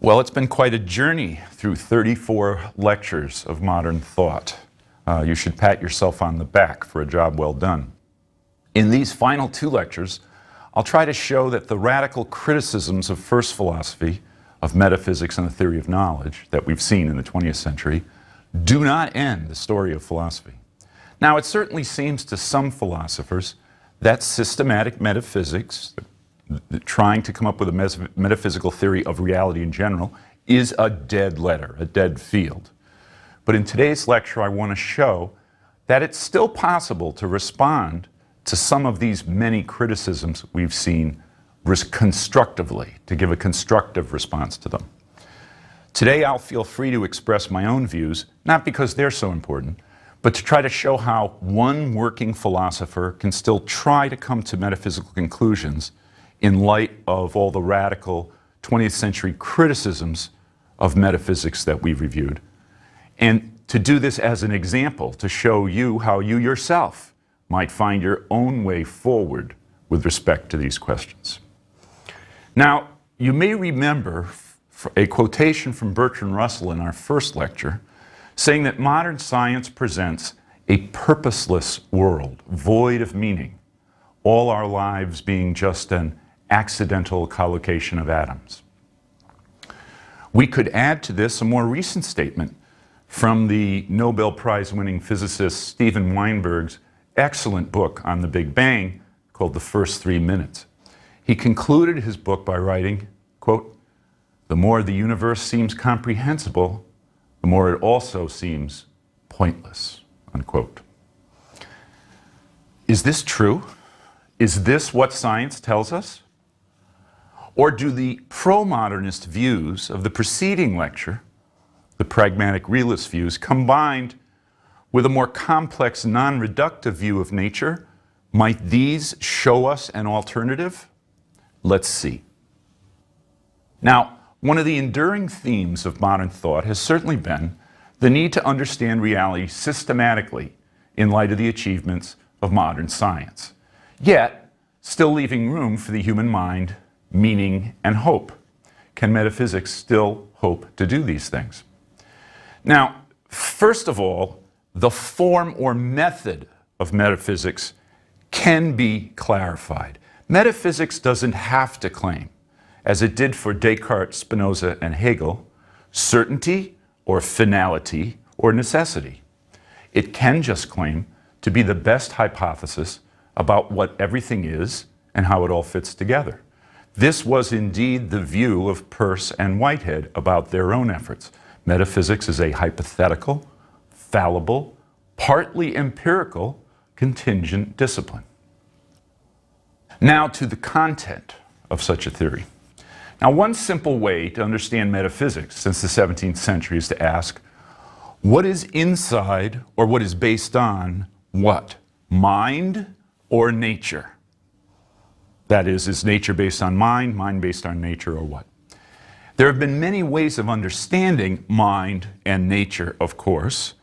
Well, it's been quite a journey through 34 lectures of modern thought. You should pat yourself on the back for a job well done. In these final 2 lectures, I'll try to show that the radical criticisms of first philosophy, of metaphysics and the theory of knowledge that we've seen in the 20th century do not end the story of philosophy. Now, it certainly seems to some philosophers that systematic metaphysics, trying to come up with a metaphysical theory of reality in general, is a dead letter, a dead field. But in today's lecture, I want to show that it's still possible to respond to some of these many criticisms we've seen constructively, to give a constructive response to them. Today, I'll feel free to express my own views, not because they're so important, but to try to show how one working philosopher can still try to come to metaphysical conclusions in light of all the radical 20th century criticisms of metaphysics that we've reviewed, and to do this as an example to show you how you yourself might find your own way forward with respect to these questions. Now, you may remember a quotation from Bertrand Russell in our first lecture saying that modern science presents a purposeless world, void of meaning, all our lives being just an accidental collocation of atoms. We could add to this a more recent statement from the Nobel Prize-winning physicist Steven Weinberg's excellent book on the Big Bang called The First 3 Minutes. He concluded his book by writing, quote, "The more the universe seems comprehensible, the more it also seems pointless," unquote. Is this true? Is this what science tells us? Or do the pro-modernist views of the preceding lecture, the pragmatic realist views, combined with a more complex, non-reductive view of nature, might these show us an alternative? Let's see. Now, one of the enduring themes of modern thought has certainly been the need to understand reality systematically in light of the achievements of modern science, yet still leaving room for the human mind, meaning, and hope. Can metaphysics still hope to do these things? Now, first of all, the form or method of metaphysics can be clarified. Metaphysics doesn't have to claim, as it did for Descartes, Spinoza, and Hegel, certainty or finality or necessity. It can just claim to be the best hypothesis about what everything is and how it all fits together. This was indeed the view of Peirce and Whitehead about their own efforts. Metaphysics is a hypothetical, fallible, partly empirical, contingent discipline. Now to the content of such a theory. Now, one simple way to understand metaphysics since the 17th century is to ask, what is inside or what is based on what? Mind or nature? That is nature based on mind based on nature, or what? There have been many ways of understanding mind and nature, of course,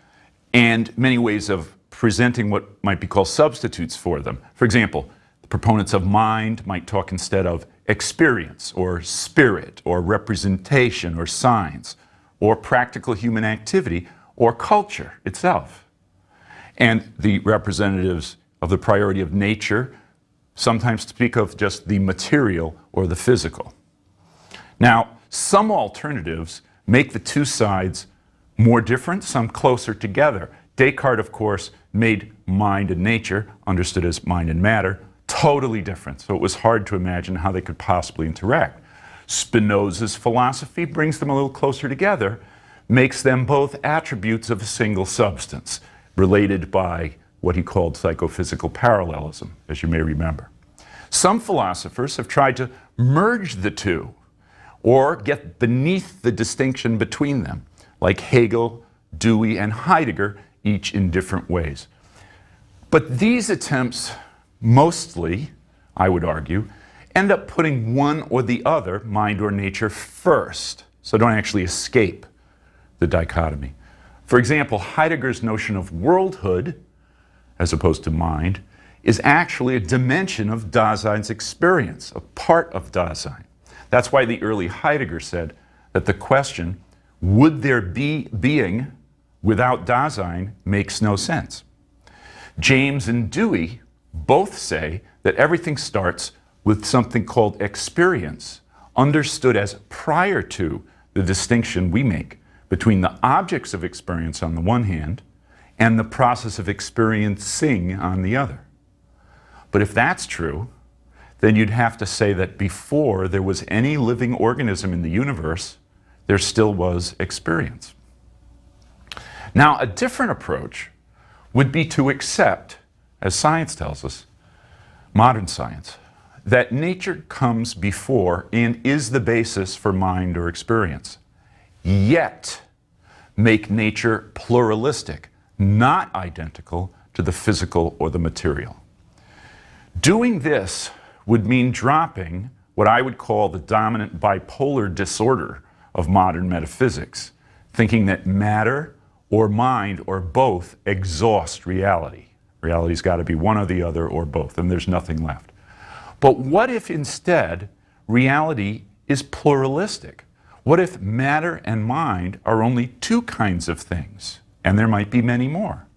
and many ways of presenting what might be called substitutes for them. For example, the proponents of mind might talk instead of experience or spirit or representation or signs or practical human activity or culture itself. And the representatives of the priority of nature sometimes speak of just the material or the physical. Now, some alternatives make the two sides more different, some closer together. Descartes, of course, made mind and nature, understood as mind and matter, totally different, so it was hard to imagine how they could possibly interact. Spinoza's philosophy brings them a little closer together, makes them both attributes of a single substance, related by what he called psychophysical parallelism, as you may remember. Some philosophers have tried to merge the two, or get beneath the distinction between them, like Hegel, Dewey, and Heidegger, each in different ways. But these attempts mostly, I would argue, end up putting one or the other, mind or nature, first, so don't actually escape the dichotomy. For example, Heidegger's notion of worldhood, as opposed to mind, is actually a dimension of Dasein's experience, a part of Dasein. That's why the early Heidegger said that the question, would there be being without Dasein, makes no sense. James and Dewey both say that everything starts with something called experience, understood as prior to the distinction we make between the objects of experience on the one hand and the process of experiencing on the other. But if that's true, then you'd have to say that before there was any living organism in the universe, there still was experience. Now, a different approach would be to accept, as science tells us, modern science, that nature comes before and is the basis for mind or experience, yet make nature pluralistic, not identical to the physical or the material. Doing this would mean dropping what I would call the dominant bipolar disorder of modern metaphysics, thinking that matter or mind or both exhaust reality. Reality's got to be one or the other or both, and there's nothing left. But what if instead reality is pluralistic? What if matter and mind are only two kinds of things, and there might be many more?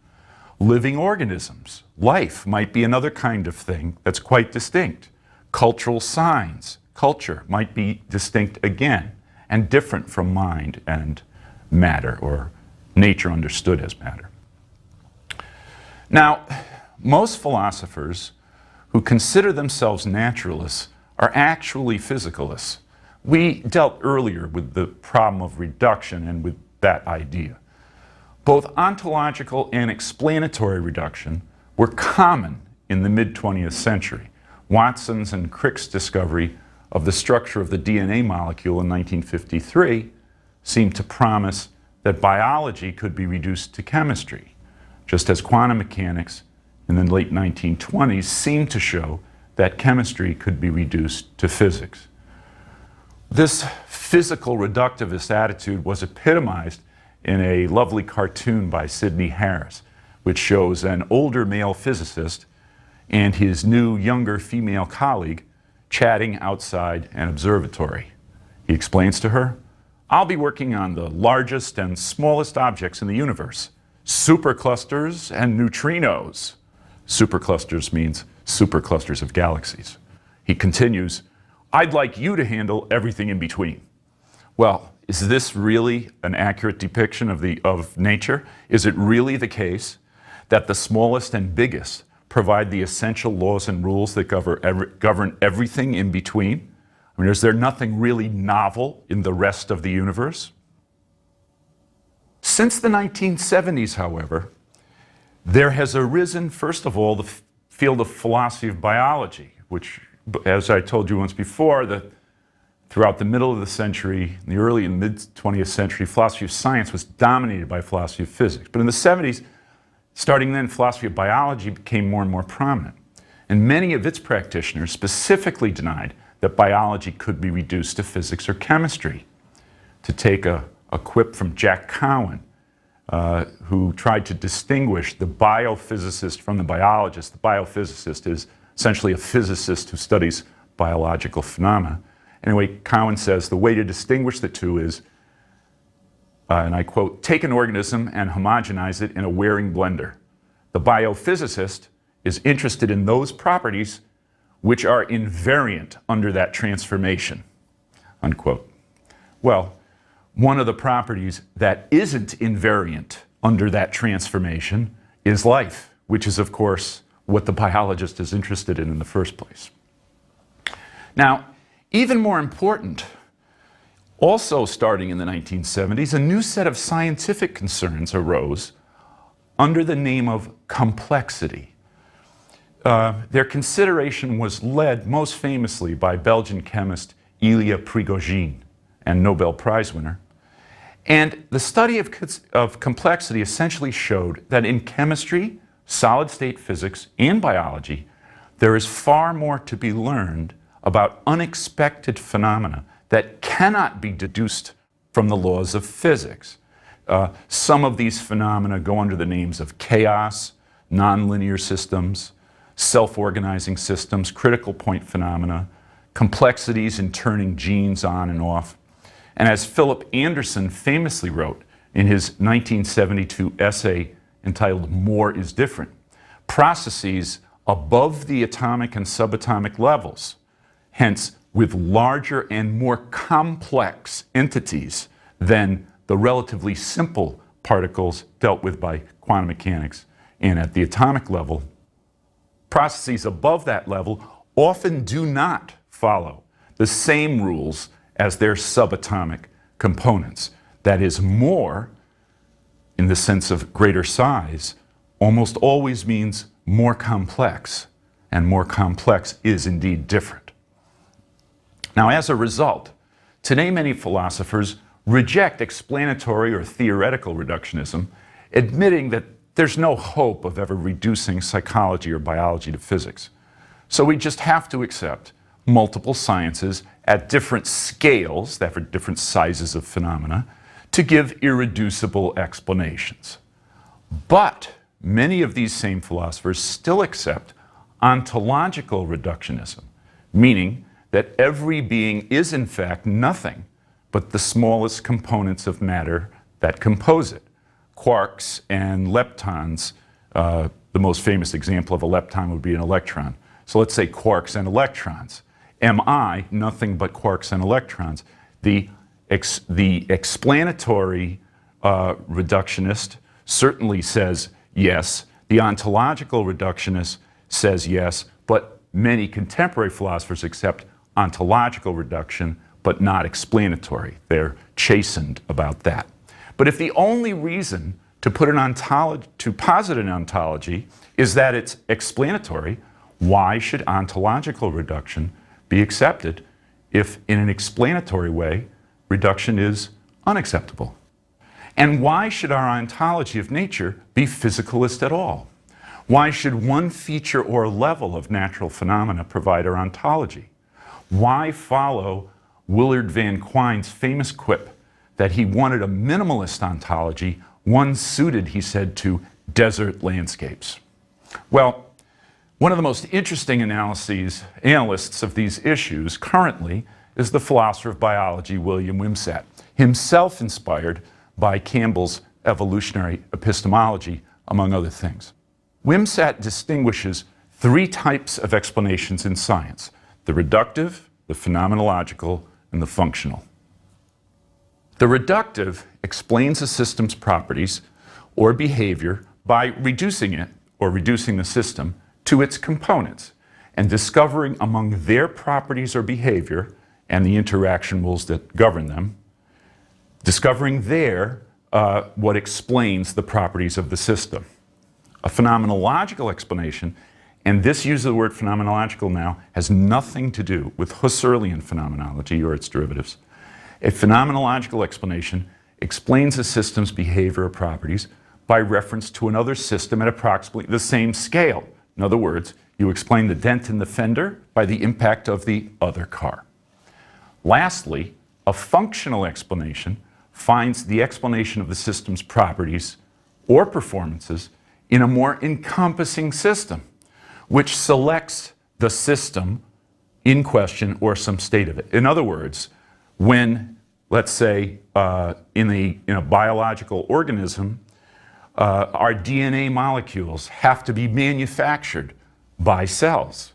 Living organisms, life might be another kind of thing that's quite distinct. Cultural signs, culture might be distinct again and different from mind and matter, or nature understood as matter. Now, most philosophers who consider themselves naturalists are actually physicalists. We dealt earlier with the problem of reduction and with that idea. Both ontological and explanatory reduction were common in the mid-20th century. Watson's and Crick's discovery of the structure of the DNA molecule in 1953 seemed to promise that biology could be reduced to chemistry, just as quantum mechanics in the late 1920s seemed to show that chemistry could be reduced to physics. This physical reductivist attitude was epitomized in a lovely cartoon by Sidney Harris, which shows an older male physicist and his new younger female colleague chatting outside an observatory. He explains to her, "I'll be working on the largest and smallest objects in the universe, superclusters and neutrinos." Superclusters means superclusters of galaxies. He continues, "I'd like you to handle everything in between." Well, is this really an accurate depiction of nature? Is it really the case that the smallest and biggest provide the essential laws and rules that govern everything in between? I mean, is there nothing really novel in the rest of the universe? Since the 1970s, however, there has arisen, first of all, the field of philosophy of biology, which, as I told you once before, throughout the middle of the century, in the early and mid-20th century, philosophy of science was dominated by philosophy of physics. But in the 70s, starting then, philosophy of biology became more and more prominent. And many of its practitioners specifically denied that biology could be reduced to physics or chemistry. To take a quip from Jack Cowan, who tried to distinguish the biophysicist from the biologist. The biophysicist is essentially a physicist who studies biological phenomena. Anyway, Cowan says the way to distinguish the two is, and I quote, "Take an organism and homogenize it in a Waring blender. The biophysicist is interested in those properties which are invariant under that transformation," unquote. Well, one of the properties that isn't invariant under that transformation is life, which is, of course, what the biologist is interested in the first place. Now, even more important, also starting in the 1970s, a new set of scientific concerns arose under the name of complexity. Their consideration was led most famously by Belgian chemist Ilya Prigogine, and Nobel Prize winner. And the study of complexity essentially showed that in chemistry, solid-state physics, and biology, there is far more to be learned about unexpected phenomena that cannot be deduced from the laws of physics. Some of these phenomena go under the names of chaos, nonlinear systems, self-organizing systems, critical point phenomena, complexities in turning genes on and off. And as Philip Anderson famously wrote in his 1972 essay entitled More is Different, processes above the atomic and subatomic levels, hence with larger and more complex entities than the relatively simple particles dealt with by quantum mechanics and at the atomic level, processes above that level often do not follow the same rules as their subatomic components. That is, more, in the sense of greater size, almost always means more complex, and more complex is indeed different. Now, as a result, today many philosophers reject explanatory or theoretical reductionism, admitting that there's no hope of ever reducing psychology or biology to physics. So we just have to accept multiple sciences at different scales, that for different sizes of phenomena, to give irreducible explanations. But many of these same philosophers still accept ontological reductionism, meaning that every being is in fact nothing but the smallest components of matter that compose it. Quarks and leptons, the most famous example of a lepton would be an electron. So let's say quarks and electrons. Am I nothing but quarks and electrons? The explanatory reductionist certainly says yes. The ontological reductionist says yes, but many contemporary philosophers accept ontological reduction, but not explanatory. They're chastened about that. But if the only reason to posit an ontology is that it's explanatory, why should ontological reduction be accepted if, in an explanatory way, reduction is unacceptable? And why should our ontology of nature be physicalist at all? Why should one feature or level of natural phenomena provide our ontology? Why follow Willard Van Quine's famous quip that he wanted a minimalist ontology, one suited, he said, to desert landscapes? Well, one of the most interesting analysts of these issues currently is the philosopher of biology, William Wimsatt, himself inspired by Campbell's evolutionary epistemology, among other things. Wimsatt distinguishes three types of explanations in science: the reductive, the phenomenological, and the functional. The reductive explains a system's properties or behavior by reducing it, or reducing the system, to its components and discovering among their properties or behavior and the interaction rules that govern them, discovering there what explains the properties of the system. A phenomenological explanation, and this use of the word phenomenological now has nothing to do with Husserlian phenomenology or its derivatives. A phenomenological explanation explains a system's behavior or properties by reference to another system at approximately the same scale. In other words, you explain the dent in the fender by the impact of the other car. Lastly, a functional explanation finds the explanation of the system's properties or performances in a more encompassing system, which selects the system in question or some state of it. In other words, when, let's say, in a biological organism, our DNA molecules have to be manufactured by cells.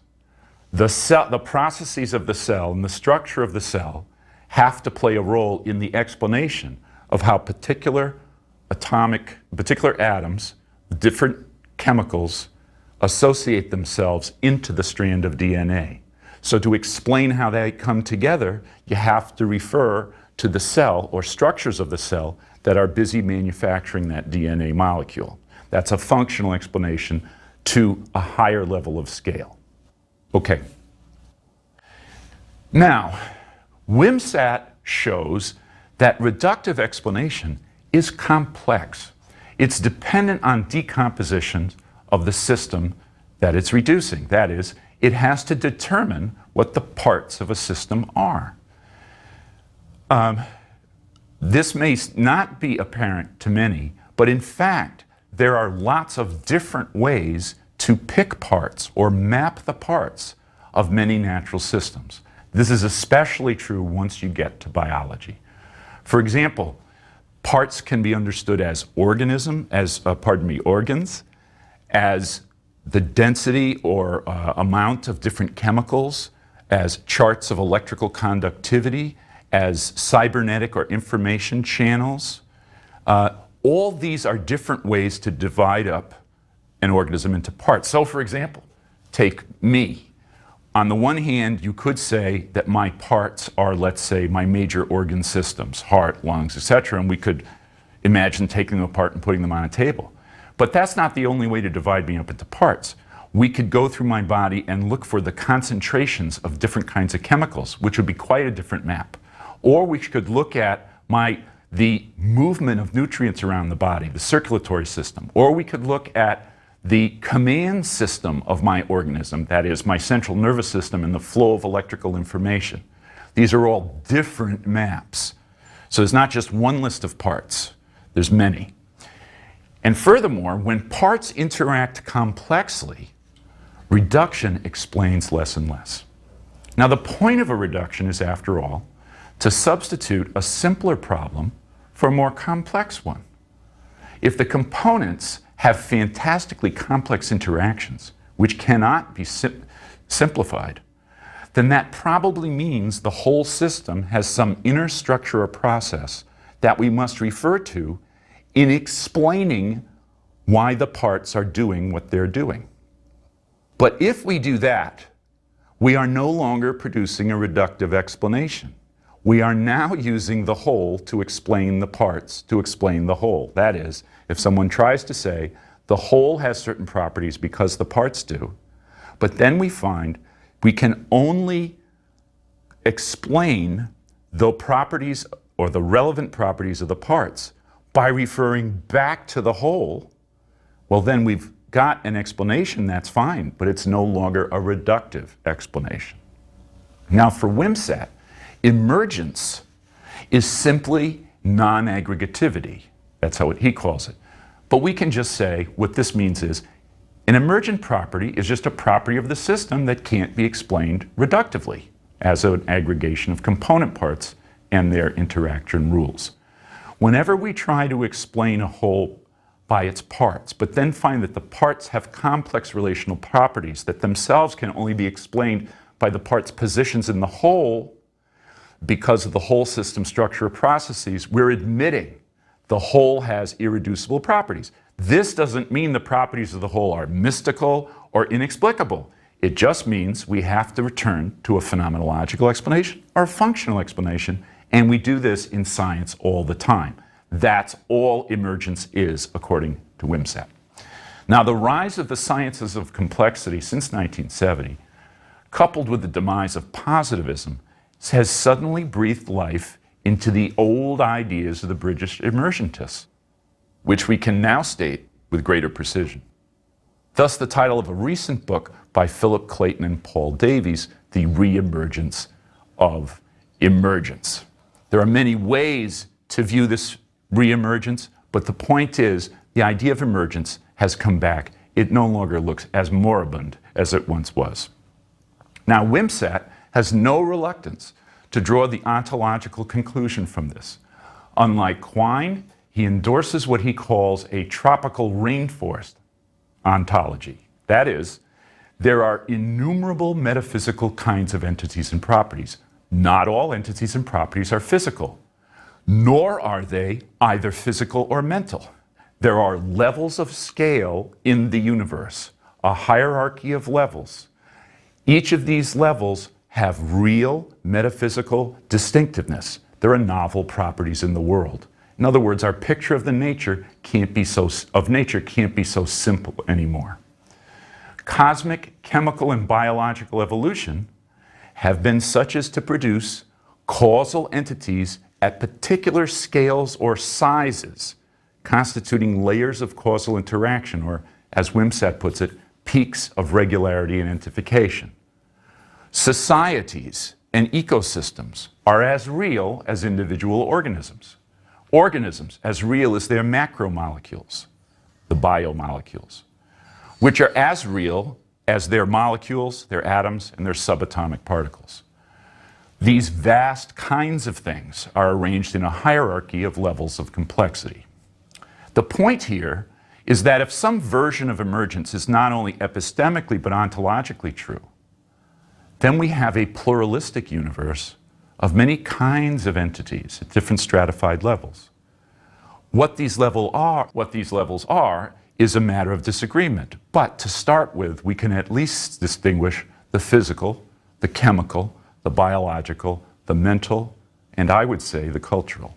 The processes of the cell and the structure of the cell have to play a role in the explanation of how particular atoms, different chemicals, associate themselves into the strand of DNA. So to explain how they come together, you have to refer to the cell or structures of the cell that are busy manufacturing that DNA molecule. That's a functional explanation to a higher level of scale. Okay. Now, Wimsatt shows that reductive explanation is complex. It's dependent on decomposition of the system that it's reducing. That is, it has to determine what the parts of a system are. This may not be apparent to many, but in fact, there are lots of different ways to pick parts or map the parts of many natural systems. This is especially true once you get to biology. For example, parts can be understood as organs, as the density or amount of different chemicals, as charts of electrical conductivity, as cybernetic or information channels. All these are different ways to divide up an organism into parts. So for example, take me. On the one hand, you could say that my parts are, let's say, my major organ systems, heart, lungs, etc., and we could imagine taking them apart and putting them on a table. But that's not the only way to divide me up into parts. We could go through my body and look for the concentrations of different kinds of chemicals, which would be quite a different map. Or we could look at the movement of nutrients around the body, the circulatory system. Or we could look at the command system of my organism, that is, my central nervous system and the flow of electrical information. These are all different maps. So there's not just one list of parts, there's many. And furthermore, when parts interact complexly, reduction explains less and less. Now, the point of a reduction is, after all, to substitute a simpler problem for a more complex one. If the components have fantastically complex interactions, which cannot be simplified, then that probably means the whole system has some inner structure or process that we must refer to in explaining why the parts are doing what they're doing. But if we do that, we are no longer producing a reductive explanation. We are now using the whole to explain the parts, to explain the whole. That is, if someone tries to say the whole has certain properties because the parts do, but then we find we can only explain the properties or the relevant properties of the parts by referring back to the whole, well, then we've got an explanation, that's fine, but it's no longer a reductive explanation. Now, for Wimsatt, emergence is simply non-aggregativity. That's how he calls it. But we can just say what this means is an emergent property is just a property of the system that can't be explained reductively as an aggregation of component parts and their interaction rules. Whenever we try to explain a whole by its parts, but then find that the parts have complex relational properties that themselves can only be explained by the parts' positions in the whole because of the whole system structure of processes, we're admitting the whole has irreducible properties. This doesn't mean the properties of the whole are mystical or inexplicable. It just means we have to return to a phenomenological explanation or a functional explanation, and we do this in science all the time. That's all emergence is, according to Wimsatt. Now, the rise of the sciences of complexity since 1970, coupled with the demise of positivism, has suddenly breathed life into the old ideas of the British emergentists, which we can now state with greater precision. Thus, the title of a recent book by Philip Clayton and Paul Davies, The Reemergence of Emergence. There are many ways to view this reemergence, but the point is the idea of emergence has come back. It no longer looks as moribund as it once was. Now, Wimsatt has no reluctance to draw the ontological conclusion from this. Unlike Quine, he endorses what he calls a tropical rainforest ontology. That is, there are innumerable metaphysical kinds of entities and properties. Not all entities and properties are physical, nor are they either physical or mental. There are levels of scale in the universe, a hierarchy of levels. Each of these levels have real metaphysical distinctiveness. There are novel properties in the world. In other words, our picture of nature can't be so simple anymore. Cosmic, chemical, and biological evolution have been such as to produce causal entities at particular scales or sizes, constituting layers of causal interaction, or, as Wimsatt puts it, peaks of regularity and identification. Societies and ecosystems are as real as individual organisms. Organisms as real as their macromolecules, the biomolecules, which are as real as their molecules, their atoms, and their subatomic particles. These vast kinds of things are arranged in a hierarchy of levels of complexity. The point here is that if some version of emergence is not only epistemically but ontologically true, then we have a pluralistic universe of many kinds of entities at different stratified levels. What these levels are is a matter of disagreement. But to start with, we can at least distinguish the physical, the chemical, the biological, the mental, and I would say the cultural.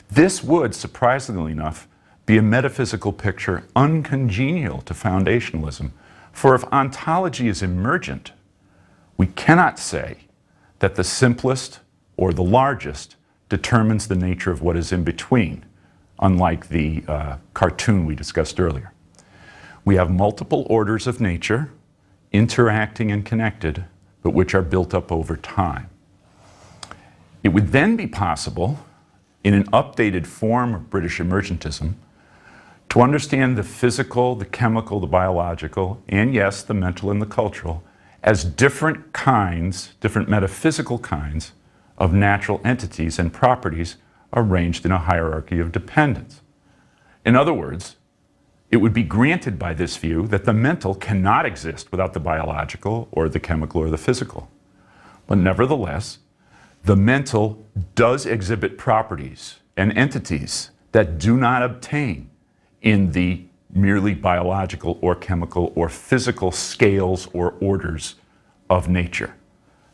This would, surprisingly enough, be a metaphysical picture uncongenial to foundationalism. For if ontology is emergent, we cannot say that the simplest or the largest determines the nature of what is in between, unlike the cartoon we discussed earlier. We have multiple orders of nature, interacting and connected, but which are built up over time. It would then be possible, in an updated form of British emergentism, to understand the physical, the chemical, the biological, and yes, the mental and the cultural, as different kinds, different metaphysical kinds of natural entities and properties arranged in a hierarchy of dependence. In other words, it would be granted by this view that the mental cannot exist without the biological or the chemical or the physical. But nevertheless, the mental does exhibit properties and entities that do not obtain in the merely biological or chemical or physical scales or orders of nature.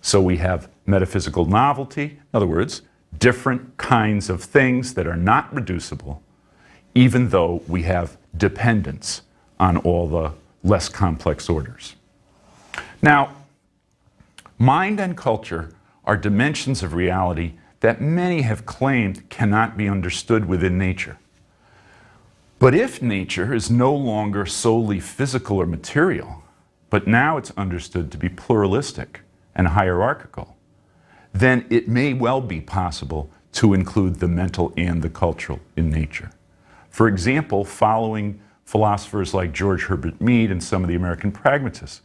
So we have metaphysical novelty, in other words, different kinds of things that are not reducible, even though we have dependence on all the less complex orders. Now, mind and culture are dimensions of reality that many have claimed cannot be understood within nature. But if nature is no longer solely physical or material, but now it's understood to be pluralistic and hierarchical, then it may well be possible to include the mental and the cultural in nature. For example, following philosophers like George Herbert Mead and some of the American pragmatists,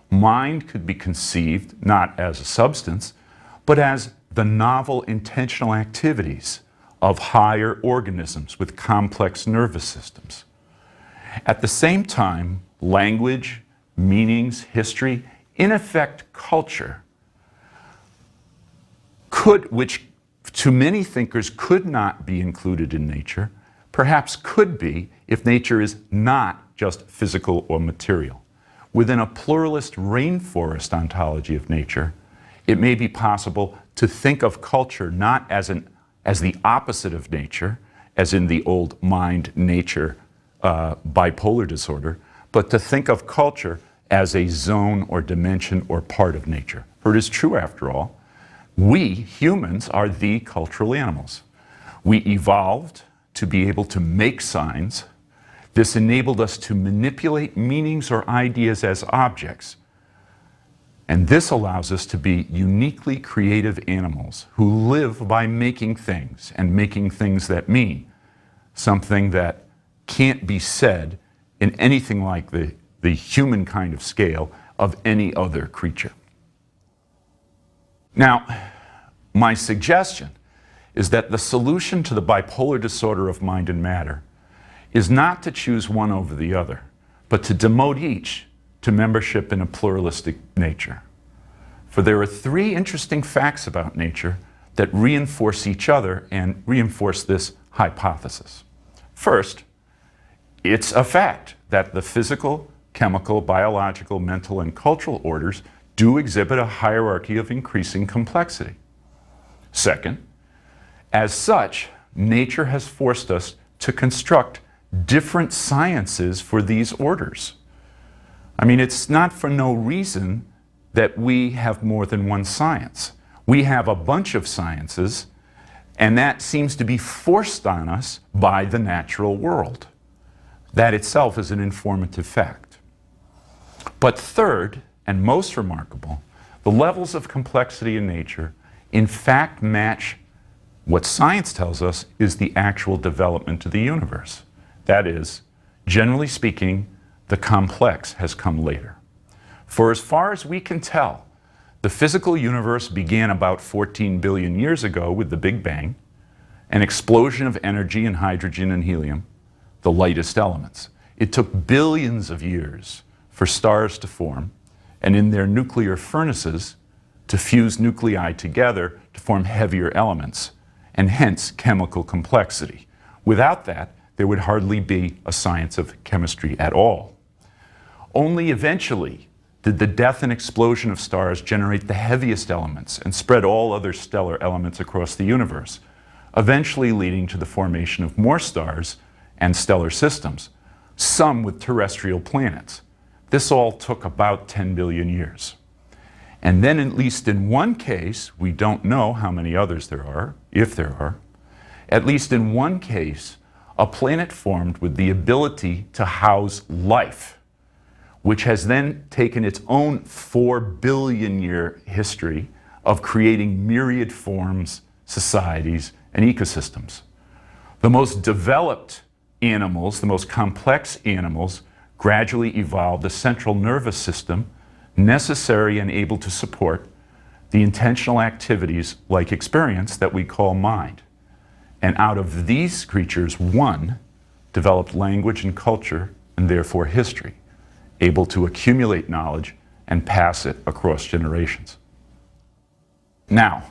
mind could be conceived not as a substance, but as the novel intentional activities of higher organisms with complex nervous systems. At the same time, language, meanings, history, in effect culture, which to many thinkers could not be included in nature, perhaps could be if nature is not just physical or material. Within a pluralist rainforest ontology of nature, it may be possible to think of culture not as the opposite of nature, as in the old mind-nature bipolar disorder, but to think of culture as a zone or dimension or part of nature. For it is true, after all, we humans are the cultural animals. We evolved to be able to make signs. This enabled us to manipulate meanings or ideas as objects. And this allows us to be uniquely creative animals who live by making things and making things that mean something that can't be said in anything like the human kind of scale of any other creature. Now, my suggestion is that the solution to the bipolar disorder of mind and matter is not to choose one over the other, but to demote each to membership in a pluralistic nature. For there are three interesting facts about nature that reinforce each other and reinforce this hypothesis. First, it's a fact that the physical, chemical, biological, mental, and cultural orders do exhibit a hierarchy of increasing complexity. Second, as such, nature has forced us to construct different sciences for these orders. I mean, it's not for no reason that we have more than one science. We have a bunch of sciences, and that seems to be forced on us by the natural world. That itself is an informative fact. But third, and most remarkable, the levels of complexity in nature in fact match what science tells us is the actual development of the universe. That is, generally speaking, the complex has come later. For as far as we can tell, the physical universe began about 14 billion years ago with the Big Bang, an explosion of energy in hydrogen and helium, the lightest elements. It took billions of years for stars to form, and in their nuclear furnaces to fuse nuclei together to form heavier elements, and hence chemical complexity. Without that, there would hardly be a science of chemistry at all. Only eventually did the death and explosion of stars generate the heaviest elements and spread all other stellar elements across the universe, eventually leading to the formation of more stars and stellar systems, some with terrestrial planets. This all took about 10 billion years. And then, at least in one case, we don't know how many others there are, if there are, at least in one case, a planet formed with the ability to house life, which has then taken its own 4 billion year history of creating myriad forms, societies, and ecosystems. The most developed animals, the most complex animals, gradually evolved a central nervous system necessary and able to support the intentional activities like experience that we call mind. And out of these creatures, one developed language and culture, and therefore history, able to accumulate knowledge and pass it across generations. Now,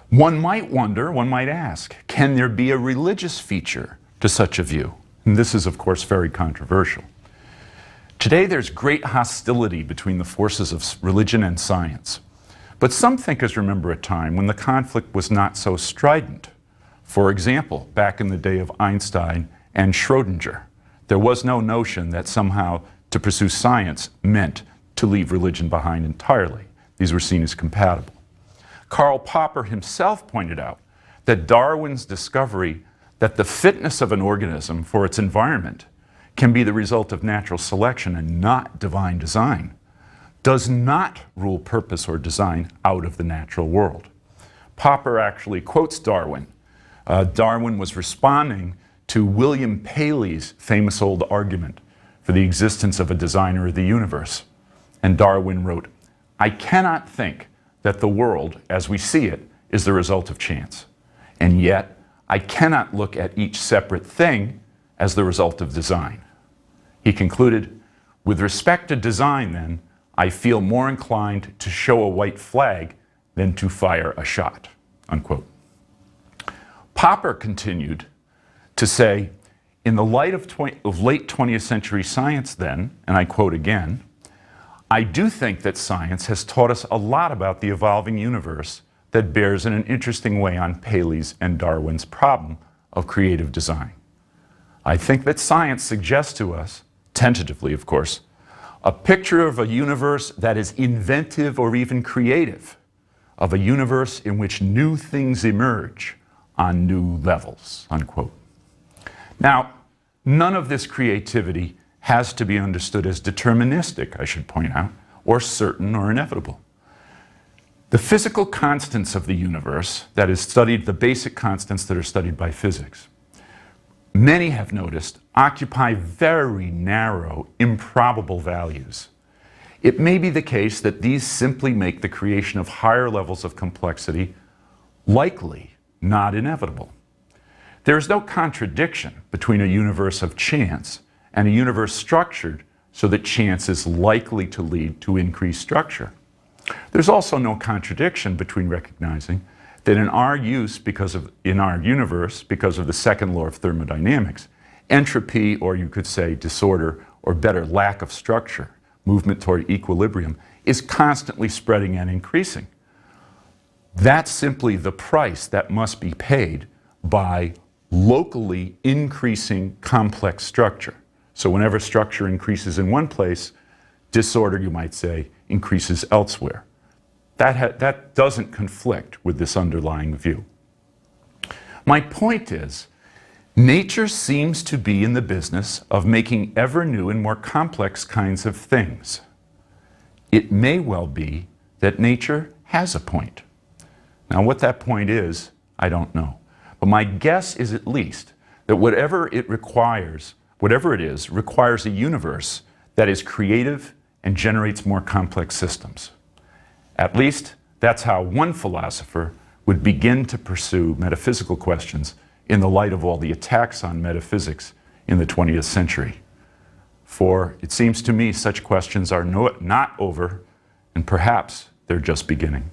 one might wonder, one might ask, can there be a religious feature to such a view? And this is, of course, very controversial. Today, there's great hostility between the forces of religion and science. But some thinkers remember a time when the conflict was not so strident. For example, back in the day of Einstein and Schrödinger, there was no notion that somehow to pursue science meant to leave religion behind entirely. These were seen as compatible. Karl Popper himself pointed out that Darwin's discovery that the fitness of an organism for its environment can be the result of natural selection and not divine design does not rule purpose or design out of the natural world. Popper actually quotes Darwin. Darwin was responding to William Paley's famous old argument for the existence of a designer of the universe. And Darwin wrote, "I cannot think that the world, as we see it, is the result of chance. And yet, I cannot look at each separate thing as the result of design." He concluded, "With respect to design, then, I feel more inclined to show a white flag than to fire a shot," unquote. Popper continued to say, in the light of late 20th century science then, and I quote again, "I do think that science has taught us a lot about the evolving universe that bears in an interesting way on Paley's and Darwin's problem of creative design. I think that science suggests to us, tentatively of course, a picture of a universe that is inventive or even creative, of a universe in which new things emerge on new levels," unquote. Now, none of this creativity has to be understood as deterministic, I should point out, or certain or inevitable. The physical constants of the universe, that is studied, the basic constants that are studied by physics, many have noticed occupy very narrow, improbable values. It may be the case that these simply make the creation of higher levels of complexity likely, not inevitable. There is no contradiction between a universe of chance and a universe structured so that chance is likely to lead to increased structure. There's also no contradiction between recognizing that in our universe, because of the second law of thermodynamics, entropy, or you could say disorder, or better, lack of structure, movement toward equilibrium, is constantly spreading and increasing. That's simply the price that must be paid by locally increasing complex structure. So whenever structure increases in one place, disorder, you might say, increases elsewhere. That doesn't conflict with this underlying view. My point is, nature seems to be in the business of making ever new and more complex kinds of things. It may well be that nature has a point. Now, what that point is, I don't know. But my guess is at least that whatever it is, requires a universe that is creative and generates more complex systems. At least that's how one philosopher would begin to pursue metaphysical questions in the light of all the attacks on metaphysics in the 20th century. For it seems to me such questions are not over, and perhaps they're just beginning.